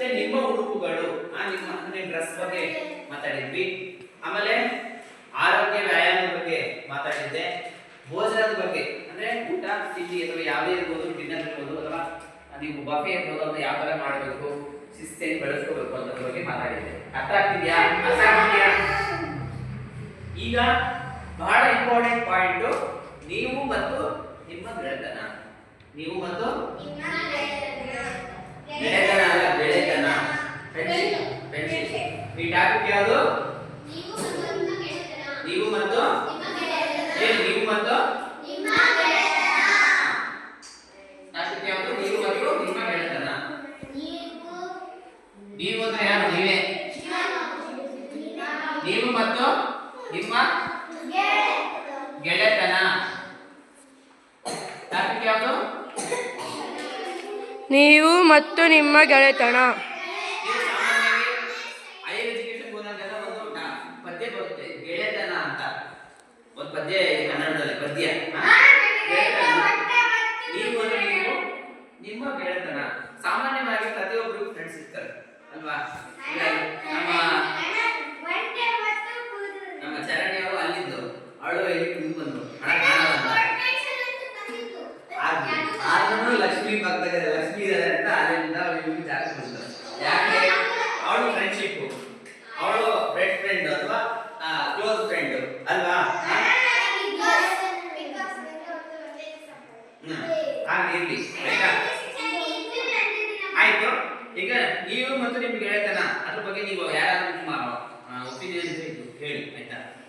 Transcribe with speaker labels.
Speaker 1: ಮತ್ತೆ ನಿಮ್ಮ ಉಡುಪುಗಳು, ನಿಮ್ಮ ಅಂದ್ರೆ ಡ್ರೆಸ್ ಬಗ್ಗೆ ಮಾತಾಡಿದ್ವಿ. ಆಮೇಲೆ ಆರೋಗ್ಯ ವ್ಯಾಯಾಮ ಬಗ್ಗೆ ಮಾತಾಡಿದ್ದೆ. ಭೋಜನದ ಬಗ್ಗೆ ಅಂದ್ರೆ ಊಟ ತಿಂಡಿ ಅಥವಾ ಯಾವುದೇ ಇರ್ಬೋದು, ಡಿನ್ನರ್ ಇರ್ಬೋದು ಅಥವಾ ನೀವು ಬಫೆ ಇರ್ಬೋದು, ಅಂತ ಯಾವ ತರ ಮಾಡಬೇಕು, ಶಿಸ್ತೇನು ಬೆಳೆಸ್ಕೋಬೇಕು ಅನ್ನೋದ್ರ ಬಗ್ಗೆ ಮಾತಾಡಿದ್ದೆ. ಅರ್ಥ ಆಗ್ತಿದ್ಯಾ? ಅರ್ಥ ಆಗ್ತಿದ್ಯಾ? ಈಗ ಬಹಳ ಇಂಪಾರ್ಟೆಂಟ್ ಪಾಯಿಂಟ್, ನೀವು ಮತ್ತು ನಿಮ್ಮ ಗೆಳೆತನ. ನೀವು ಮತ್ತು ಗೆಳೆತನ ಅಲ್ಲ, ಗೆಳೆತನ, ಫ್ರೆಂಡ್ಶಿಪ್. ಈ ಟಾಪಿಕ್ ಯಾವುದು? ನೀವು ಮತ್ತು ನೀವು ಮತ್ತು ಟಾಪಿಕ್ ಯಾವುದು? ನೀವು ಮತ್ತು ನಿಮ್ಮ ಗೆಳೆತನ. ನೀವು ಅಂದ್ರೆ ಯಾರು? ನೀವೇ. ನೀವು ಮತ್ತು ನಿಮ್ಮ ಗೆಳೆತನ. ಟಾಪಿಕ್ ಯಾವುದು?
Speaker 2: ನೀವು ಮತ್ತು ನಿಮ್ಮ ಗೆಳೆತನ.
Speaker 1: ಹೈಯರ್ ಎಜುಕೇಶನ್ ಹೋದಾಗೆಲ್ಲ ಒಂದು ಪದ್ಯ ಬರುತ್ತೆ, ಗೆಳೆತನ ಅಂತ. ಒಂದು ಪದ್ಯ ಕನ್ನಡದಲ್ಲಿ ಪದ್ಯ. ನೀವು ಅಂದ್ರೆ ನೀವು, ನಿಮ್ಮ ಗೆಳೆತನ. ಸಾಮಾನ್ಯವಾಗಿ ಪ್ರತಿಯೊಬ್ಬರು ಫ್ರೆಂಡ್ಸ್ ಇರ್ತಾರೆ ಅಲ್ವಾ? ನಮ್ಮ ಚರಣಿಯವರು ಅಲ್ಲಿದ್ದು, ಅವಳು ಇಲ್ಲಿ ತುಂಬ ಬಂದು ಆದ್ರೂ ಲಕ್ಷ್ಮಿ ಪಕ್ಕದಾಗ ಲಕ್ಷ್ಮಿ ಇದ್ದಾರೆ ಅಂತ ಅಲ್ಲಿಂದ ಅವಳು ಜಾಗ ಬಂದು. ಯಾಕೆ? ಅವಳು ಫ್ರೆಂಡ್ಶಿಪ್, ಅವಳು ಬೆಸ್ಟ್ ಫ್ರೆಂಡ್ ಅಥವಾ ಕ್ಲೋಸ್ ಫ್ರೆಂಡ್ ಅಲ್ವಾ? ಹಾಗಿರ್ಲಿ ಆಯ್ತಾ? ಆಯ್ತು. ಈಗ ನೀವು ಮತ್ತು ನಿಮ್ ಗೆಳೆತನ ಅದ್ರ ಬಗ್ಗೆ ನೀವು ಯಾರಾದ್ರೂ